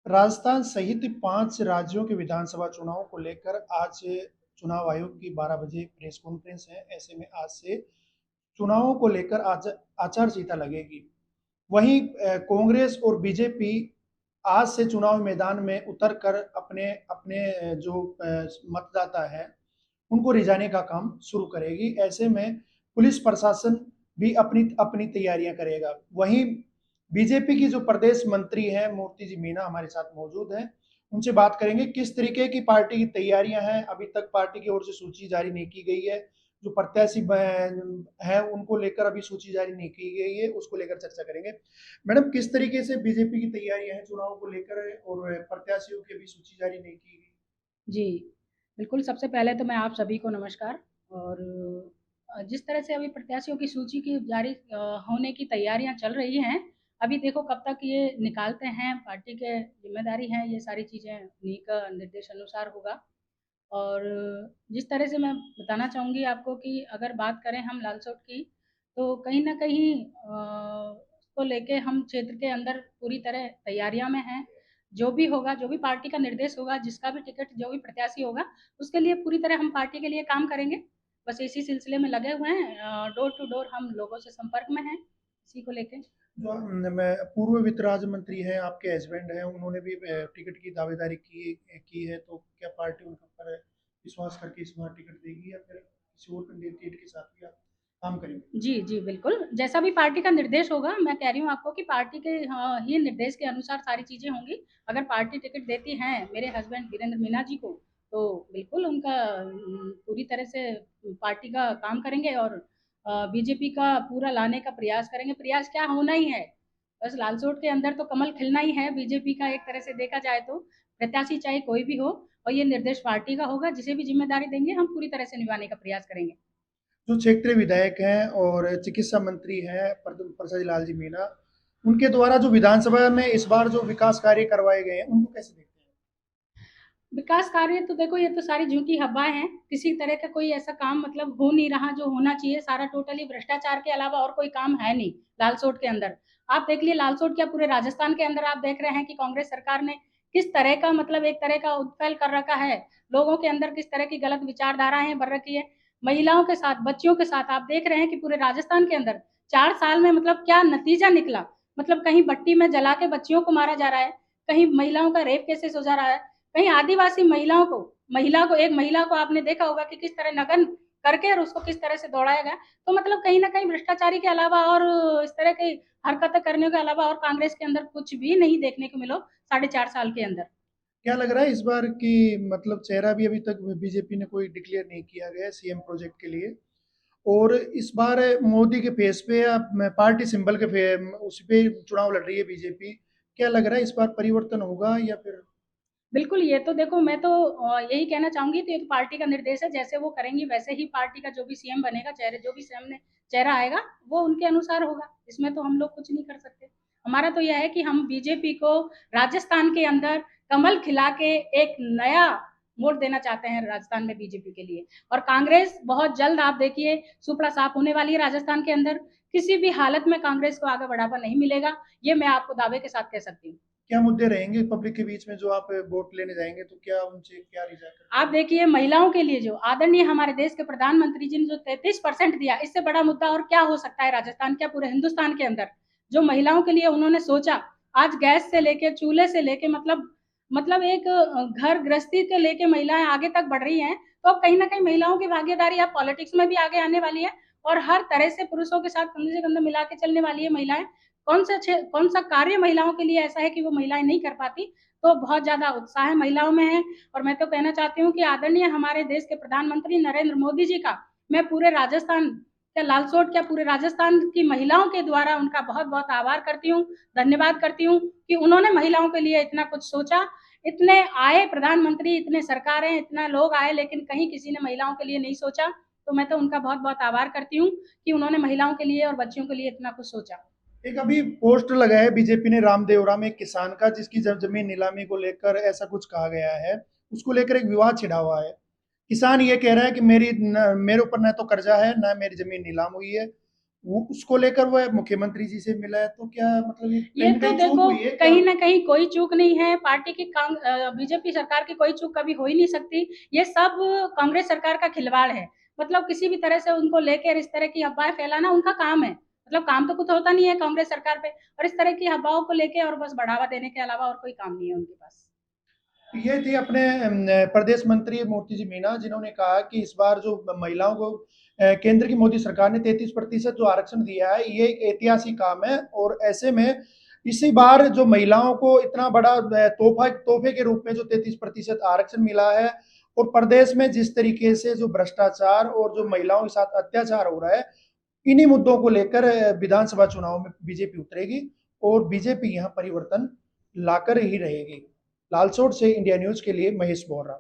राजस्थान सहित 5 राज्यों के विधानसभा चुनाव को लेकर आज चुनाव आयोग की 12 बजे प्रेस कॉन्फ्रेंस है। ऐसे में आज से चुनावों को लेकर आज आचार संहिता लगेगी। वहीं कांग्रेस और बीजेपी आज से चुनाव मैदान में उतर कर अपने अपने जो मतदाता है उनको रिझाने का काम शुरू करेगी। ऐसे में पुलिस प्रशासन भी अपनी अपनी तैयारियां करेगा। वहीं बीजेपी की जो प्रदेश मंत्री हैं मूर्ति जी मीणा हमारे साथ मौजूद हैं, उनसे बात करेंगे किस तरीके की पार्टी की तैयारियां हैं। अभी तक पार्टी की ओर से सूची जारी नहीं की गई है। जो प्रत्याशी है उनको लेकर अभी सूची जारी नहीं की गई है, उसको लेकर चर्चा करेंगे। मैडम, किस तरीके से बीजेपी की तैयारियां हैं चुनाव को लेकर और प्रत्याशियों की भी सूची जारी नहीं की गई? जी, बिल्कुल, सबसे पहले तो मैं आप सभी को नमस्कार। और जिस तरह से अभी प्रत्याशियों की सूची की जारी होने की तैयारियां चल रही हैं, अभी देखो कब तक ये निकालते हैं, पार्टी के ज़िम्मेदारी है, ये सारी चीज़ें उन्हीं का निर्देश अनुसार होगा। और जिस तरह से मैं बताना चाहूँगी आपको कि अगर बात करें हम लालसोट की, तो कहीं न कहीं उसको लेके हम क्षेत्र के अंदर पूरी तरह तैयारियाँ में हैं। जो भी होगा, जो भी पार्टी का निर्देश होगा, जिसका भी टिकट जो भी प्रत्याशी होगा, उसके लिए पूरी तरह हम पार्टी के लिए काम करेंगे। बस इसी सिलसिले में लगे हुए हैं। डोर टू डोर हम लोगों से संपर्क में हैं, इसी को लेके। जो मैं पूर्व वित्त राज्य मंत्री हैं, आपके हस्बैंड हैं, उन्होंने भी टिकट की दावेदारी की है, तो क्या पार्टी उन पर विश्वास करके इस बार टिकट देगी या फिर किसी और कैंडिडेट के साथ भी आप काम करेंगे? जी, जी, बिल्कुल। जैसा भी पार्टी का निर्देश होगा, मैं कह रही हूँ आपको कि पार्टी के ही निर्देश के अनुसार सारी चीज़ें होंगी। अगर पार्टी टिकट देती है मेरे हस्बैंड वीरेंद्र मीना जी को, तो बिल्कुल उनका पूरी तरह से पार्टी का काम करेंगे और बीजेपी का पूरा लाने का प्रयास करेंगे। प्रयास क्या, होना ही है। बस लालसोट के अंदर तो कमल खिलना ही है बीजेपी का, एक तरह से देखा जाए तो। प्रत्याशी चाहे कोई भी हो, और ये निर्देश पार्टी का होगा, जिसे भी ज़िम्मेदारी देंगे, हम पूरी तरह से निभाने का प्रयास करेंगे। जो क्षेत्रीय विधायक हैं और चिकित्सा मंत्री हैं प्रसाद लाल जी मीणा, उनके द्वारा जो विधानसभा में इस बार जो विकास कार्य करवाए गए हैं, उनको कैसे देखते हैं? विकास कार्य तो देखो, ये तो सारी झूठी हवाएं हैं। किसी तरह का कोई ऐसा काम मतलब हो नहीं रहा जो होना चाहिए। सारा टोटली भ्रष्टाचार के अलावा और कोई काम है नहीं लालसोट के अंदर। आप देख लिए लालसोट क्या, पूरे राजस्थान के अंदर आप देख रहे हैं कि कांग्रेस सरकार ने किस तरह का मतलब एक तरह का उत्पीड़न कर रखा है। लोगों के अंदर किस तरह की गलत विचारधाराएं भर रखी है। महिलाओं के साथ, बच्चियों के साथ आप देख रहे हैं कि पूरे राजस्थान के अंदर 4 साल में मतलब क्या नतीजा निकला। मतलब कहीं भट्टी में जला के बच्चियों को मारा जा रहा है, कहीं महिलाओं का रेप केसेस हो जा रहा है, कहीं आदिवासी एक महिला को आपने देखा होगा कि किस तरह नग्न करके और उसको किस तरह से दौड़ाया गया। तो मतलब कहीं ना कहीं भ्रष्टाचारी के अलावा और इस तरह की हरकतें करने के अलावा और कांग्रेस के अंदर कुछ भी नहीं देखने को मिलो 4.5 साल के अंदर। क्या लग रहा है इस बार की, मतलब चेहरा भी अभी तक बीजेपी ने कोई डिक्लेयर नहीं किया गया है सीएम प्रोजेक्ट के लिए, और इस बार मोदी के फेस पे या पार्टी सिंबल के उस पे चुनाव लड़ रही है बीजेपी। क्या लग रहा है इस बार परिवर्तन होगा या फिर? बिल्कुल, ये तो देखो, मैं तो यही कहना चाहूंगी कि ये तो पार्टी का निर्देश है। जैसे वो करेंगी वैसे ही पार्टी का जो भी सीएम बनेगा, चेहरे जो भी सामने चेहरा आएगा, वो उनके अनुसार होगा। इसमें तो हम लोग कुछ नहीं कर सकते। हमारा तो यह है कि हम बीजेपी को राजस्थान के अंदर कमल खिला के एक नया मोड़ देना चाहते हैं राजस्थान में बीजेपी के लिए। और कांग्रेस बहुत जल्द आप देखिए सुपड़ा साफ होने वाली है राजस्थान के अंदर। किसी भी हालत में कांग्रेस को आगे बढ़ावा नहीं मिलेगा, ये मैं आपको दावे के साथ कह सकती हूँ। क्या मुद्दे रहेंगे पब्लिक के बीच में जो आप वोट लेने जाएंगे, तो क्या उनसे क्या रिझा करके आप देखिए, महिलाओं के लिए जो आदरणीय हमारे देश के प्रधानमंत्री जी ने जो 33% दिया, इससे बड़ा मुद्दा और क्या हो सकता है राजस्थान, क्या पूरे हिंदुस्तान के अंदर। जो महिलाओं के लिए उन्होंने सोचा, आज गैस से लेके चूल्हे से लेके मतलब एक घर गृहस्थी के लेके महिलाएं आगे तक बढ़ रही हैं। तो अब कहीं ना कहीं महिलाओं की भागीदारी अब पॉलिटिक्स में भी आगे आने वाली है। और हर तरह से पुरुषों के साथ कंधे से कंधा मिला के चलने वाली है महिलाएं। कौन सा कार्य महिलाओं के लिए ऐसा है कि वो महिलाएं नहीं कर पाती। तो बहुत ज्यादा उत्साह महिलाओं में है। और मैं तो कहना चाहती हूँ कि आदरणीय हमारे देश के प्रधानमंत्री नरेंद्र मोदी जी का मैं पूरे राजस्थान, क्या लालसोट, क्या पूरे राजस्थान की महिलाओं के द्वारा उनका बहुत बहुत आभार करती हूँ, धन्यवाद करती हूँ कि उन्होंने महिलाओं के लिए इतना कुछ सोचा। इतने आए प्रधानमंत्री, इतने सरकारें, इतना लोग आए, लेकिन कहीं किसी ने महिलाओं के लिए नहीं सोचा। तो मैं तो उनका बहुत बहुत आभार करती हूँ कि उन्होंने महिलाओं के लिए और बच्चियों के लिए इतना कुछ सोचा। एक अभी पोस्ट लगा है बीजेपी ने रामदेवरा में एक किसान का, जिसकी जमीन नीलामी को लेकर ऐसा कुछ कहा गया है, उसको लेकर एक विवाद छिड़ा हुआ है। किसान ये कह रहा है कि मेरे ऊपर न तो कर्जा है, न मेरी जमीन नीलाम हुई है। उसको लेकर वह मुख्यमंत्री जी से मिला है, तो क्या मतलब ये कहीं न तो कहीं चूक देखो हुई है क्या? कहीं न कहीं कोई चूक नहीं है, पार्टी की बीजेपी सरकार की कोई चूक कभी हो ही नहीं सकती। ये सब कांग्रेस सरकार का खिलवाड़ है। मतलब किसी भी तरह से उनको लेकर इस तरह की अफ़वाहें फैलाना उनका काम है। मतलब काम तो कुछ होता नहीं है कांग्रेस सरकार पे और इस तरह की अफ़वाहों को लेके और बस बढ़ावा देने के अलावा और कोई काम नहीं है उनके पास। ये थी अपने प्रदेश मंत्री मूर्ति जी मीणा, जिन्होंने कहा कि इस बार जो महिलाओं को केंद्र की मोदी सरकार ने 33% जो आरक्षण दिया है, ये एक ऐतिहासिक काम है और ऐसे में इसी बार जो महिलाओं को इतना बड़ा तोहफे के रूप में जो 33% आरक्षण मिला है और प्रदेश में जिस तरीके से जो भ्रष्टाचार और जो महिलाओं के साथ अत्याचार हो रहा है, इन्हीं मुद्दों को लेकर विधानसभा चुनाव में बीजेपी उतरेगी और बीजेपी यहाँ परिवर्तन लाकर ही रहेगी। लालसोट से इंडिया न्यूज के लिए महेश बोहरा।